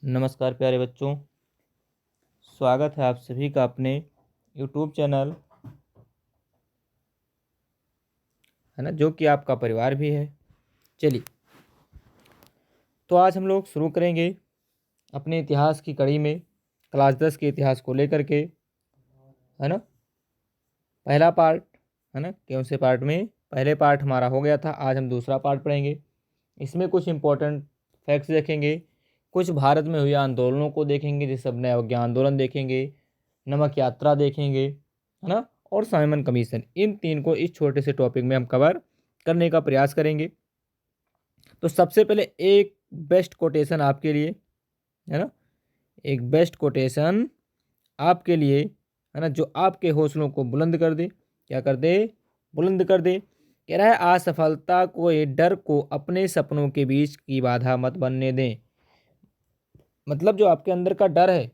नमस्कार प्यारे बच्चों, स्वागत है आप सभी का अपने YouTube चैनल है ना, जो कि आपका परिवार भी है। चलिए, तो आज हम लोग शुरू करेंगे अपने इतिहास की कड़ी में क्लास 10 के इतिहास को लेकर के, है ना। पहला पार्ट है ना, कौन से पार्ट में पहले पार्ट हमारा हो गया था। आज हम दूसरा पार्ट पढ़ेंगे। इसमें कुछ इंपॉर्टेंट फैक्ट्स देखेंगे, कुछ भारत में हुए आंदोलनों को देखेंगे, जैसे अपने अवज्ञा आंदोलन देखेंगे, नमक यात्रा देखेंगे, है ना, और साइमन कमीशन। इन तीन को इस छोटे से टॉपिक में हम कवर करने का प्रयास करेंगे। तो सबसे पहले एक बेस्ट कोटेशन आपके लिए, है ना, एक बेस्ट कोटेशन आपके लिए, है ना, जो आपके हौसलों को बुलंद कर दे। क्या कर दे? बुलंद कर दे। कह रहा है, असफलता को ये डर को अपने सपनों के बीच की बाधा मत बनने दें। मतलब जो आपके अंदर का डर है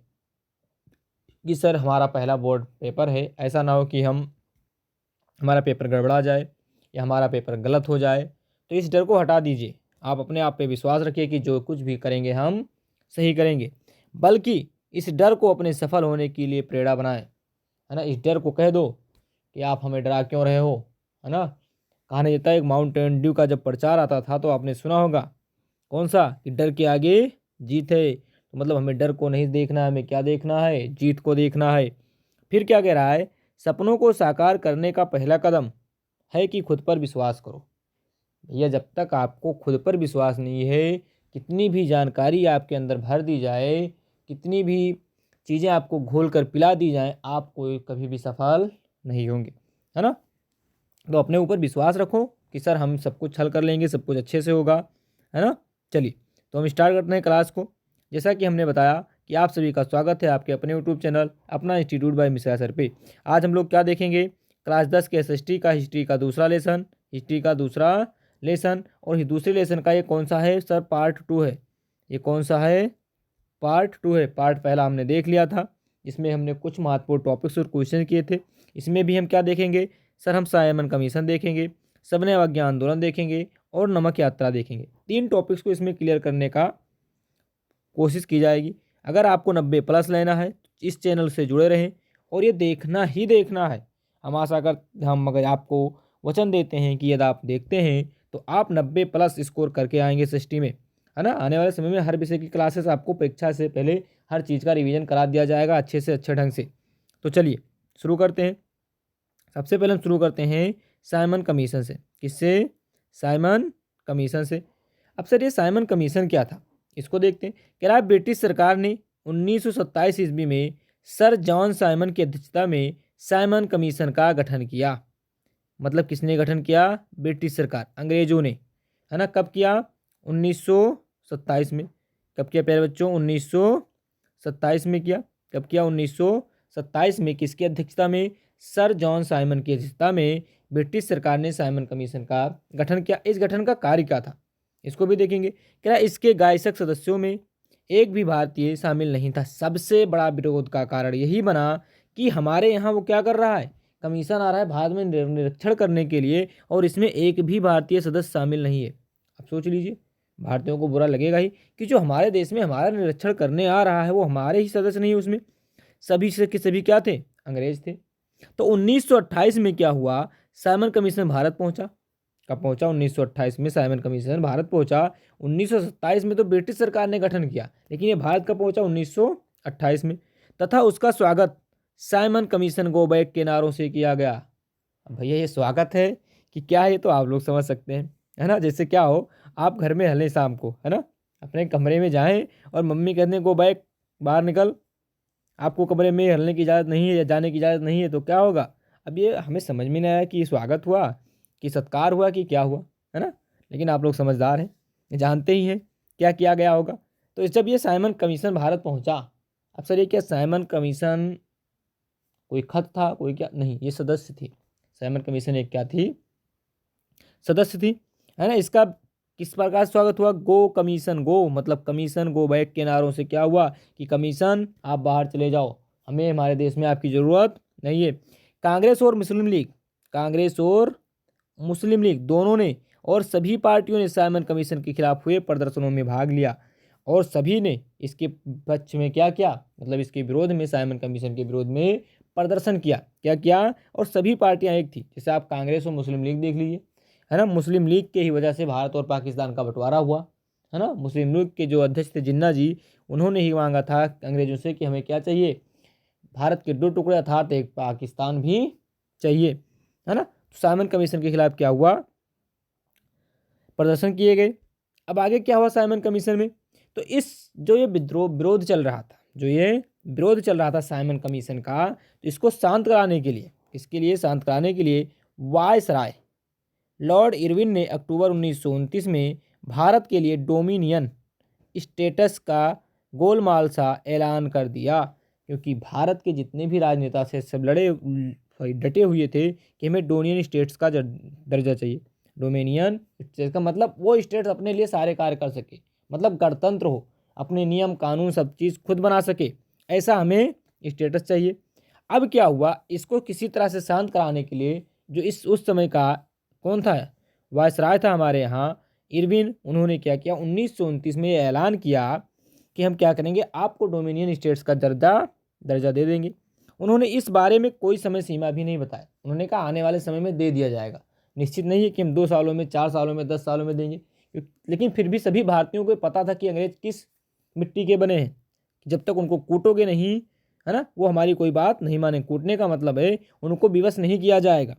कि सर हमारा पहला बोर्ड पेपर है, ऐसा ना हो कि हमारा पेपर गड़बड़ा जाए या हमारा पेपर गलत हो जाए, तो इस डर को हटा दीजिए। आप अपने आप पे विश्वास रखिए कि जो कुछ भी करेंगे हम सही करेंगे, बल्कि इस डर को अपने सफल होने के लिए प्रेरणा बनाएं, है ना। इस डर को कह दो कि आप हमें डरा क्यों रहे हो, है ना। कहा नहीं जाता, एक माउंटेन ड्यू का जब प्रचार आता था तो आपने सुना होगा, कौन सा, कि डर के आगे जीत है। तो मतलब हमें डर को नहीं देखना है, हमें क्या देखना है? जीत को देखना है। फिर क्या कह रहा है? सपनों को साकार करने का पहला कदम है कि खुद पर विश्वास करो। भैया, जब तक आपको खुद पर विश्वास नहीं है, कितनी भी जानकारी आपके अंदर भर दी जाए, कितनी भी चीज़ें आपको घोल कर पिला दी जाएं, आप कोई कभी भी सफल नहीं होंगे, है ना। तो अपने ऊपर विश्वास रखो कि सर हम सब कुछ हल कर लेंगे, सब कुछ अच्छे से होगा, है ना। चलिए, तो हम स्टार्ट करते हैं क्लास को। जैसा कि हमने बताया कि आप सभी का स्वागत है आपके अपने यूट्यूब चैनल अपना इंस्टीट्यूट बाय मिश्रा सर पे। आज हम लोग क्या देखेंगे? क्लास 10 के एसएसटी का हिस्ट्री का दूसरा लेसन, हिस्ट्री का दूसरा लेसन। और ये दूसरे लेसन का ये कौन सा है सर? पार्ट 2 है। ये कौन सा है? पार्ट 2 है। पार्ट पहला हमने देख लिया था, इसमें हमने कुछ महत्वपूर्ण टॉपिक्स और क्वेश्चन किए थे। इसमें भी हम क्या देखेंगे सर? हम साइमन कमीशन देखेंगे, सबने अवज्ञा आंदोलन देखेंगे और नमक यात्रा देखेंगे। 3 टॉपिक्स को इसमें क्लियर करने का कोशिश की जाएगी। अगर आपको 90+ लेना है तो इस चैनल से जुड़े रहें और ये देखना ही देखना है। हम आशा कर हम अगर आपको वचन देते हैं कि यदि आप देखते हैं तो आप 90+ स्कोर करके आएंगे एसएसटी में, है ना। आने वाले समय में हर विषय की क्लासेस आपको परीक्षा से पहले हर चीज़ का रिवीजन करा दिया जाएगा अच्छे से अच्छे ढंग से। तो चलिए शुरू करते हैं। सबसे पहले हम शुरू करते हैं साइमन कमीशन से। किससे? साइमन कमीशन से। अब सर ये साइमन कमीशन क्या था, इसको देखते हैं। कह रहा है, ब्रिटिश सरकार ने 1927 ईस्वी में सर जॉन साइमन की अध्यक्षता में साइमन कमीशन का गठन किया। मतलब किसने गठन किया? ब्रिटिश सरकार, अंग्रेजों ने, है ना। कब किया? 1927 में। कब किया प्यारे बच्चों? 1927 में किया। कब किया? 1927 में। किसकी अध्यक्षता में? सर जॉन साइमन की अध्यक्षता में ब्रिटिश सरकार ने साइमन कमीशन का गठन किया। इस गठन का कार्य क्या था, इसको भी देखेंगे। क्या इसके गायसक सदस्यों में एक भी भारतीय शामिल नहीं था। सबसे बड़ा विरोध का कारण यही बना कि हमारे यहाँ वो क्या कर रहा है, कमीशन आ रहा है भारत में निरीक्षण करने के लिए, और इसमें एक भी भारतीय सदस्य शामिल नहीं है। अब सोच लीजिए, भारतीयों को बुरा लगेगा ही कि जो हमारे देश में हमारा निरीक्षण करने आ रहा है वो हमारे ही सदस्य नहीं, उसमें सभी से के सभी क्या थे? अंग्रेज थे। तो 1928 में क्या हुआ? साइमन कमीशन भारत पहुंचा। कब पहुंचा? 1928 में साइमन कमीशन भारत पहुंचा। 1927 में तो ब्रिटिश सरकार ने गठन किया, लेकिन ये भारत कब पहुंचा? 1928 में। तथा उसका स्वागत साइमन कमीशन गो बैक के नारों से किया गया। अब भैया ये स्वागत है कि क्या है, ये तो आप लोग समझ सकते हैं, है ना। जैसे क्या हो, आप घर में हलें शाम को, है ना, अपने कमरे में जाएं और मम्मी कहते हैं गो बैक, बाहर निकल, आपको कमरे में हलने की इजाज़त नहीं है या जाने की इजाज़त नहीं है, तो क्या होगा? अब ये हमें समझ में नहीं आया कि स्वागत हुआ कि सत्कार हुआ कि क्या हुआ, है ना। लेकिन आप लोग समझदार हैं, जानते ही हैं क्या किया गया होगा। तो जब ये साइमन कमीशन भारत पहुंचा, अब सर ये क्या साइमन कमीशन कोई खत था, कोई क्या? नहीं, ये सदस्य थी। साइमन कमीशन एक क्या थी? सदस्य थी, है ना। इसका किस प्रकार स्वागत हुआ? गो कमीशन, गो मतलब कमीशन गो बैक के नारों से क्या हुआ कि कमीशन आप बाहर चले जाओ, हमें हमारे देश में आपकी ज़रूरत नहीं है। कांग्रेस और मुस्लिम लीग, कांग्रेस और मुस्लिम लीग दोनों ने और सभी पार्टियों ने साइमन कमीशन के खिलाफ हुए प्रदर्शनों में भाग लिया और सभी ने इसके पक्ष में क्या किया, मतलब इसके विरोध में, साइमन कमीशन के विरोध में प्रदर्शन किया। क्या किया? और सभी पार्टियां एक थी। जैसे आप कांग्रेस और मुस्लिम लीग देख लीजिए, है ना। मुस्लिम लीग के ही वजह से भारत और पाकिस्तान का बंटवारा हुआ, है ना। मुस्लिम लीग के जो अध्यक्ष थे जिन्ना जी, उन्होंने ही मांगा था अंग्रेजों से कि हमें क्या चाहिए, भारत के 2 टुकड़े अर्थात एक पाकिस्तान भी चाहिए, है ना। तो साइमन कमीशन के खिलाफ क्या हुआ, प्रदर्शन किए गए। अब आगे क्या हुआ साइमन कमीशन में, तो इस जो ये विरोध चल रहा था, जो ये विरोध चल रहा था साइमन कमीशन का, तो इसको शांत कराने के लिए, इसके लिए शांत कराने के लिए वायसराय लॉर्ड इरविन ने अक्टूबर 1929 में भारत के लिए डोमिनियन स्टेटस का गोलमाल सा ऐलान कर दिया। क्योंकि भारत के जितने भी राजनेता से सब डटे हुए थे कि हमें डोमिनियन स्टेट्स का दर्जा चाहिए। डोमिनियन स्टेट्स का मतलब वो स्टेट्स अपने लिए सारे कार्य कर सके, मतलब गणतंत्र हो, अपने नियम कानून सब चीज़ खुद बना सके, ऐसा हमें स्टेटस चाहिए। अब क्या हुआ, इसको किसी तरह से शांत कराने के लिए जो इस उस समय का कौन था, वायसराय था हमारे यहाँ इरविन, उन्होंने क्या किया, 1929 में ऐलान किया कि हम क्या करेंगे, आपको डोमिनियन स्टेट्स का दर्जा दे देंगे। उन्होंने इस बारे में कोई समय सीमा भी नहीं बताया। उन्होंने कहा आने वाले समय में दे दिया जाएगा, निश्चित नहीं है कि हम 2 सालों में, 4 सालों में, 10 सालों में देंगे। लेकिन फिर भी सभी भारतीयों को पता था कि अंग्रेज किस मिट्टी के बने हैं। जब तक उनको कूटोगे नहीं, है ना, वो हमारी कोई बात नहीं माने। कूटने का मतलब है उनको विवश नहीं किया जाएगा,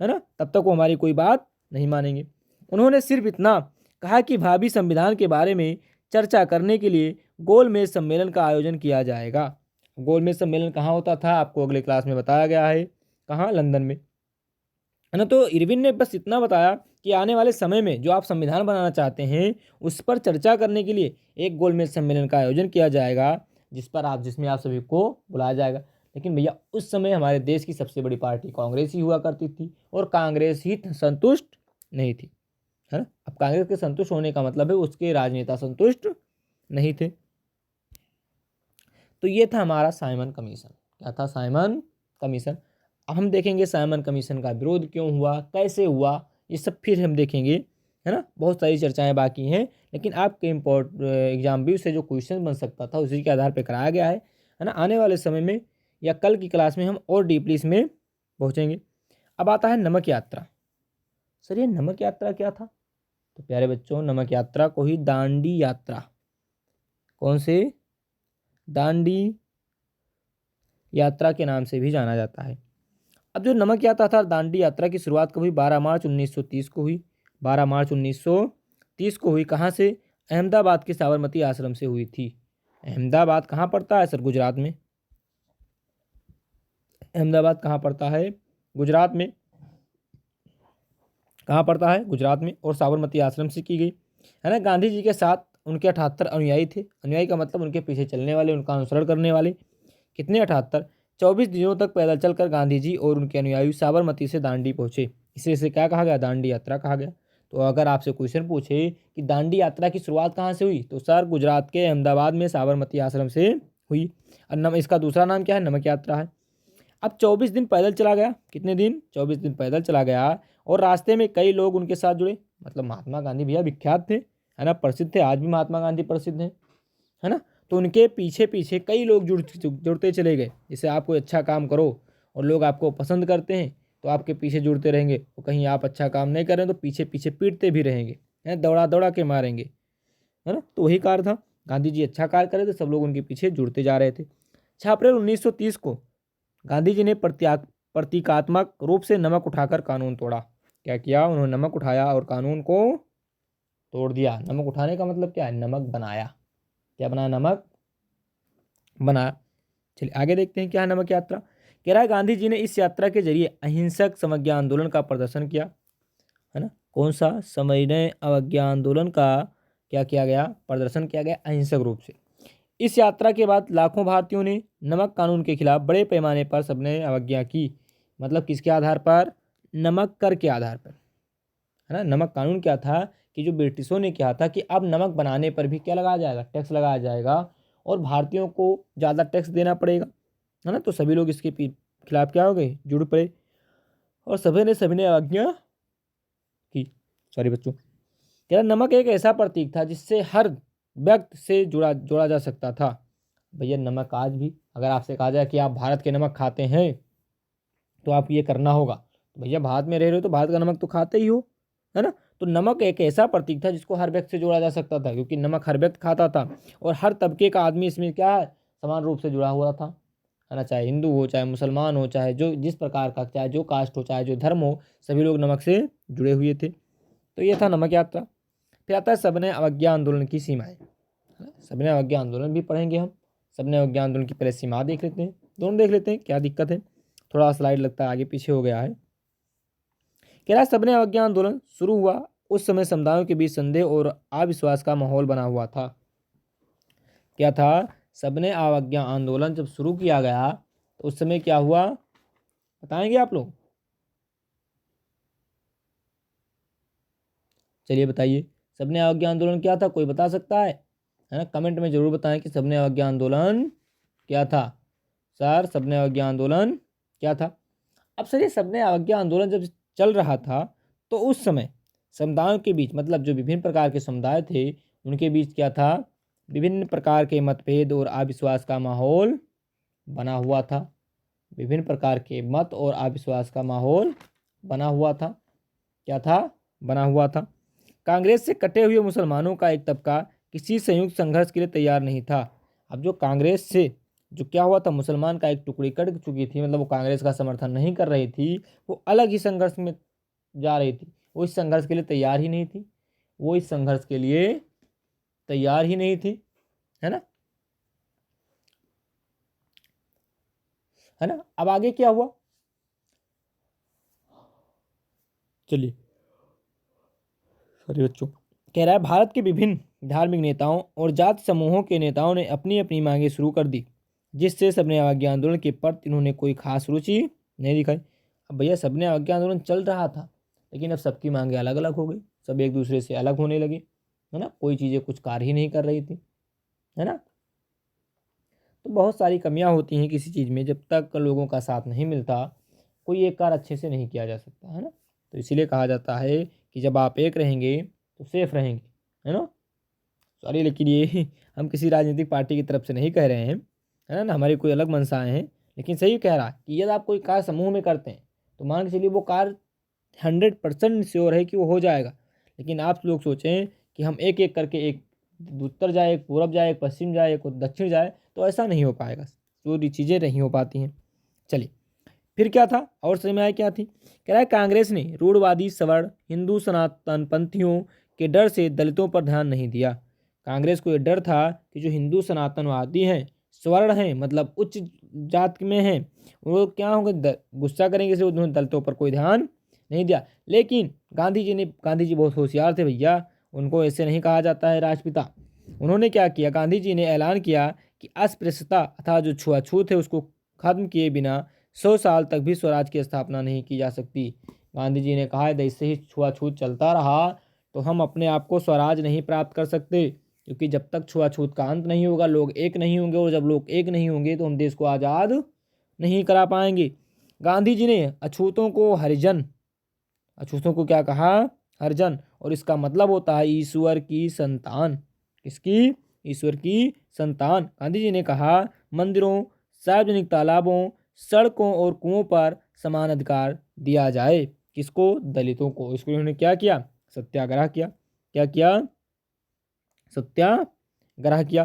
है ना, तब तक वो हमारी कोई बात नहीं मानेंगे। उन्होंने सिर्फ इतना कहा कि भावी संविधान के बारे में चर्चा करने के लिए गोलमेज सम्मेलन का आयोजन किया जाएगा। गोलमेज सम्मेलन कहाँ होता था, आपको अगले क्लास में बताया गया है, कहाँ, लंदन में, है ना। तो इरविन ने बस इतना बताया कि आने वाले समय में जो आप संविधान बनाना चाहते हैं उस पर चर्चा करने के लिए एक गोलमेज सम्मेलन का आयोजन किया जाएगा, जिसमें आप सभी को बुलाया जाएगा। लेकिन भैया उस समय हमारे देश की सबसे बड़ी पार्टी कांग्रेस ही हुआ करती थी, और कांग्रेस ही संतुष्ट नहीं थी, है ना। अब कांग्रेस के संतुष्ट होने का मतलब है उसके राजनेता संतुष्ट नहीं थे। तो ये था हमारा साइमन कमीशन। क्या था? Simon commission. अब हम देखेंगे साइमन कमीशन का विरोध क्यों हुआ, कैसे हुआ, ये सब फिर हम देखेंगे, है ना। बहुत सारी चर्चाएं बाकी हैं, लेकिन आपके एग्जाम व्यू से जो क्वेश्चन बन सकता था उसी के आधार पर कराया गया है ना। आने वाले समय में या कल की क्लास में हम और डीपली इसमें पहुँचेंगे। अब आता है नमक यात्रा। सर ये नमक यात्रा क्या था? तो प्यारे बच्चों, नमक यात्रा को ही दांडी यात्रा, कौन से, दांडी यात्रा के नाम से भी जाना जाता है। अब जो नमक यात्रा था, दांडी यात्रा की शुरुआत कभी 12 मार्च 1930 को हुई। 12 मार्च 1930 को हुई। कहाँ से? अहमदाबाद के साबरमती आश्रम से हुई थी। अहमदाबाद कहाँ पड़ता है सर? गुजरात में। अहमदाबाद कहाँ पड़ता है? गुजरात में। कहाँ पड़ता है? गुजरात में। और साबरमती आश्रम से की गई, है ना। गांधी जी के साथ उनके 78 अनुयायी थे। अनुयायी का मतलब उनके पीछे चलने वाले, उनका अनुसरण करने वाले। कितने? 78। 24 दिनों तक पैदल चलकर गांधी जी और उनके अनुयायी साबरमती से दांडी पहुंचे। इसे क्या कहा गया? दांडी यात्रा कहा गया। तो अगर आपसे क्वेश्चन पूछे कि दांडी यात्रा की शुरुआत कहाँ से हुई, तो सर गुजरात के अहमदाबाद में साबरमती आश्रम से हुई। और इसका दूसरा नाम क्या है? नमक यात्रा है। अब 24 दिन पैदल चला गया। कितने दिन? 24 दिन पैदल चला गया। और रास्ते में कई लोग उनके साथ जुड़े। मतलब महात्मा गांधी भैया विख्यात थे, है ना, प्रसिद्ध थे। आज भी महात्मा गांधी प्रसिद्ध हैं, है ना। तो उनके पीछे पीछे कई लोग जुड़ते चले गए। जैसे आप कोई अच्छा काम करो और लोग आपको पसंद करते हैं तो आपके पीछे जुड़ते रहेंगे, और कहीं आप अच्छा काम नहीं कर रहे हैं तो पीछे पीछे पीटते भी रहेंगे, है, दौड़ा दौड़ा के मारेंगे, है ना। तो वही कार्य था। गांधी जी अच्छा कार्य करे थे, सब लोग उनके पीछे जुड़ते जा रहे थे। 6 अप्रैल 1930 को गांधी जी ने प्रतीकात्मक रूप से नमक उठाकर कानून तोड़ा। क्या किया? उन्होंने नमक उठाया और कानून को तोड़ दिया। नमक उठाने का मतलब क्या है? नमक बनाया। क्या बनाया? नमक बनाया। चलिए आगे देखते हैं क्या है नमक यात्रा। कह रहा है गांधी जी ने इस यात्रा के जरिए अहिंसक समज्ञा आंदोलन का प्रदर्शन किया, है ना। कौन सा? समन्वय अवज्ञा आंदोलन का क्या किया गया? प्रदर्शन किया गया अहिंसक रूप से। इस यात्रा के बाद लाखों भारतीयों ने नमक कानून के खिलाफ बड़े पैमाने पर सबने अवज्ञा की। मतलब किसके आधार पर? नमक कर के आधार पर, है ना। नमक कानून क्या था कि जो ब्रिटिशों ने कहा था कि अब नमक बनाने पर भी क्या लगाया जाएगा? टैक्स लगाया जाएगा, और भारतीयों को ज़्यादा टैक्स देना पड़ेगा, है ना। तो सभी लोग इसके खिलाफ क्या हो गए? जुड़ पड़े, और सभी ने अवज्ञा की। सॉरी बच्चों। कह रहा नमक एक ऐसा प्रतीक था जिससे हर व्यक्ति से जोड़ा जा सकता था। भैया नमक आज भी अगर आपसे कहा जाए कि आप भारत के नमक खाते हैं तो आप ये करना होगा, तो भैया भारत में रह रहे हो तो भारत का नमक तो खाते ही हो, है ना। तो नमक एक ऐसा प्रतीक था जिसको हर व्यक्ति से जोड़ा जा सकता था, क्योंकि नमक हर व्यक्ति खाता था और हर तबके का आदमी इसमें क्या है, समान रूप से जुड़ा हुआ था, है ना। चाहे हिंदू हो, चाहे मुसलमान हो, चाहे जो जिस प्रकार का, चाहे जो कास्ट हो, चाहे जो धर्म हो, सभी लोग नमक से जुड़े हुए थे। तो ये था नमक यात्रा। फिर आता है सबने अवज्ञा आंदोलन की सीमाएं, है ना। सबने अवज्ञा आंदोलन भी पढ़ेंगे हम। सबने अवज्ञा आंदोलन की पहले सीमा देख लेते हैं, दोनों देख लेते हैं, क्या दिक्कत है। थोड़ा स्लाइड लगता है आगे पीछे हो गया है। कह रहा है सबने अवज्ञा आंदोलन शुरू हुआ उस समय समुदायों के बीच संदेह और अविश्वास का माहौल बना हुआ था। क्या था, सबने अवज्ञा आंदोलन जब शुरू किया गया तो उस समय क्या हुआ, बताएंगे आप लोग? चलिए बताइए, सबने अवज्ञा आंदोलन क्या था, कोई बता सकता है ना। कमेंट में जरूर बताएं कि सबने अवज्ञा आंदोलन क्या था। सर सबने अवज्ञा आंदोलन क्या था। अब सर ये सबने अवज्ञा आंदोलन जब चल रहा था तो उस समय समुदायों के बीच, मतलब जो विभिन्न प्रकार के समुदाय थे उनके बीच क्या था, विभिन्न प्रकार के मतभेद और अविश्वास का माहौल बना हुआ था। विभिन्न प्रकार के मत और अविश्वास का माहौल बना हुआ था। क्या था, बना हुआ था। कांग्रेस से कटे हुए मुसलमानों का एक तबका किसी संयुक्त संघर्ष के लिए तैयार नहीं था। अब जो कांग्रेस से जो क्या हुआ था, मुसलमान का एक टुकड़ी कट चुकी थी, मतलब वो कांग्रेस का समर्थन नहीं कर रही थी, वो अलग ही संघर्ष में जा रही थी, वो इस संघर्ष के लिए तैयार ही नहीं थी, वो इस संघर्ष के लिए तैयार ही नहीं थी, है ना, है ना। अब आगे क्या हुआ, चलिए सॉरी बच्चों। कह रहा है भारत के विभिन्न धार्मिक नेताओं और जाति समूहों के नेताओं ने अपनी अपनी मांगें शुरू कर दी, जिससे सबने अवज्ञा आंदोलन के प्रति इन्होंने कोई खास रुचि नहीं दिखाई। अब भैया सबने अवज्ञा आंदोलन चल रहा था, लेकिन अब सबकी मांगें अलग अलग हो गई, सब एक दूसरे से अलग होने लगे, है ना। कोई चीज़ें कुछ कार्य ही नहीं कर रही थी, है ना। तो बहुत सारी कमियां होती हैं किसी चीज़ में, जब तक लोगों का साथ नहीं मिलता कोई एक कार्य अच्छे से नहीं किया जा सकता, है ना। तो इसीलिए कहा जाता है कि जब आप एक रहेंगे तो सेफ रहेंगे, है ना। सॉरी लेकिन ये हम किसी राजनीतिक पार्टी की तरफ से नहीं कह रहे हैं, है ना, हमारी कोई अलग मंशाएं हैं, लेकिन सही कह रहा है कि यदि आप कोई कार्य समूह में करते हैं तो मान के चलिए वो कार्य 100% श्योर है कि वो हो जाएगा। लेकिन आप लोग सोचें कि हम एक एक करके, एक उत्तर जाए, एक पूरब जाए, एक पश्चिम जाए, एक दक्षिण जाए, तो ऐसा नहीं हो पाएगा, पूरी चीज़ें नहीं हो पाती हैं। चलिए फिर क्या था और समस्याएं क्या थी। कह रहा है कांग्रेस ने रूढ़वादी सवर्ण हिंदू सनातन पंथियों के डर से दलितों पर ध्यान नहीं दिया। कांग्रेस को ये डर था कि जो हिंदू सनातनवादी हैं, स्वर्ण हैं, मतलब उच्च जात में हैं, वो क्या होंगे, गुस्सा करेंगे से उन्होंने दलितों पर कोई ध्यान नहीं दिया। लेकिन गांधी जी बहुत होशियार थे भैया, उनको ऐसे नहीं कहा जाता है राष्ट्रपिता। उन्होंने क्या किया, गांधी जी ने ऐलान किया कि अस्पृश्यता अर्थात जो छुआछूत है उसको खत्म किए बिना 100 साल तक भी स्वराज की स्थापना नहीं की जा सकती। गांधी जी ने कहा है ऐसे ही छुआछूत चलता रहा तो हम अपने आप को स्वराज नहीं प्राप्त कर सकते, क्योंकि जब तक छुआछूत का अंत नहीं होगा, लोग एक नहीं होंगे, और जब लोग एक नहीं होंगे तो हम देश को आज़ाद नहीं करा पाएंगे। गांधी जी ने अछूतों को हरिजन, अछूतों को क्या कहा, हरिजन, और इसका मतलब होता है ईश्वर की संतान। किसकी, ईश्वर की संतान। गांधी जी ने कहा मंदिरों, सार्वजनिक तालाबों, सड़कों और कुओं पर समान अधिकार दिया जाए। किसको, दलितों को। इसको उन्होंने क्या किया, सत्याग्रह किया। क्या किया, सत्याग्रह किया,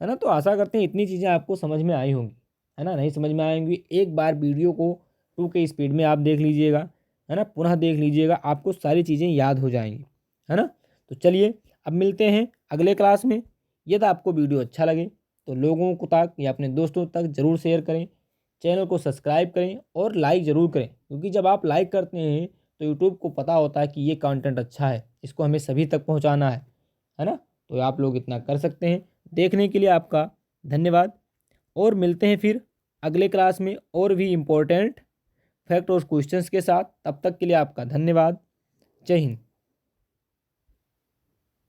है ना। तो आशा करते हैं इतनी चीज़ें आपको समझ में आई होंगी, है ना। नहीं समझ में आएंगी एक बार वीडियो को 2 के स्पीड में आप देख लीजिएगा, है ना, पुनः देख लीजिएगा, आपको सारी चीज़ें याद हो जाएंगी, है ना। तो चलिए अब मिलते हैं अगले क्लास में। यदि आपको वीडियो अच्छा लगे तो लोगों को तक या अपने दोस्तों तक ज़रूर शेयर करें, चैनल को सब्सक्राइब करें और लाइक ज़रूर करें, क्योंकि जब आप लाइक करते हैं तो यूट्यूब को पता होता है कि ये कंटेंट अच्छा है, इसको हमें सभी तक पहुंचाना है ना। तो आप लोग इतना कर सकते हैं। देखने के लिए आपका धन्यवाद, और मिलते हैं फिर अगले क्लास में और भी इम्पोर्टेंट फैक्ट और क्वेश्चंस के साथ। तब तक के लिए आपका धन्यवाद। जय हिंद।